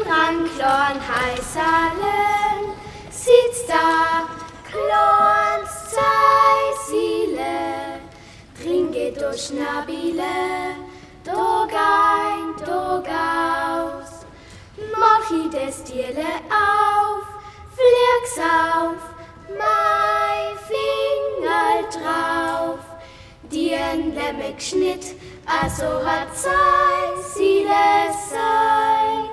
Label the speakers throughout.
Speaker 1: an Klorn heißalen, sitzt da Klorns Zeisile, trinke durch Nabile, Dog ein, Dog aus, mach ich das Tierle auf, flieg's auf, mein Finger drauf, die Lämme geschnitt, also hat Zeisile sein.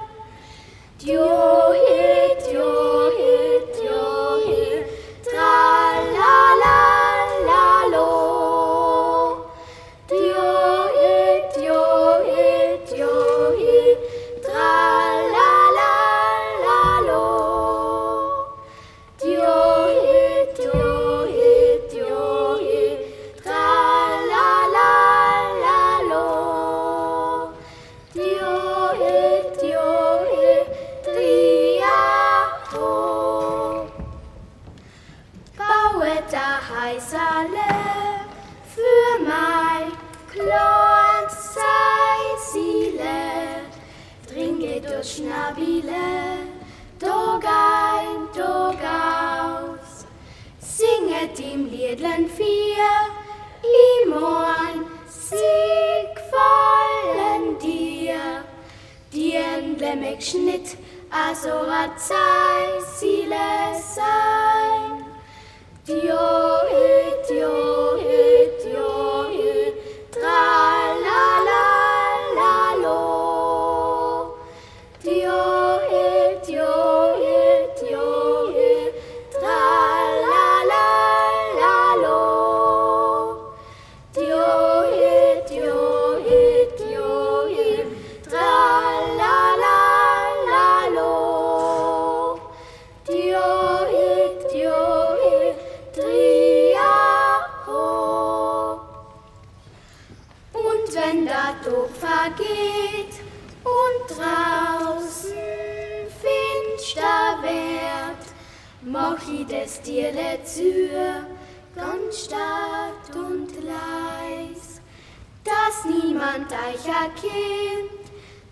Speaker 1: Djohit, djohit, djohit, tra-la-la-la-lo. Djohit, djohit, djohit, tra-la-la-la-lo. Djohit, djohit, djohit, tra-la-la-la-lo. Djohit, djohit, triaho. Baue da Heisale für mein Klorns Zeisile, trinke durch Nabile, Dog ein, Dog aus, singet im Liedlen vier, im Ohren, Sieg vollen dir, die Lämme geschnitt, also hat Zeisile sein. Djohit, djohit, djohit, tra-la-la-la-lo. Djohit, djohit, djohit, tra-la-la-la-lo. Djohit, djohit, djohit, tra-la-la-la-lo. Djohit, djohit, triaho. Und wenn der Tag vergeht und draußen finster wird, mach ich das Tierle zu, ganz stark und leis, dass niemand euch erkennt,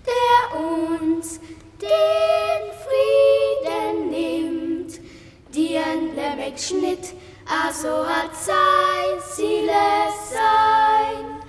Speaker 1: der uns den Frieden nimmt. Die Lämme geschnitt, also hat Zeisile sein.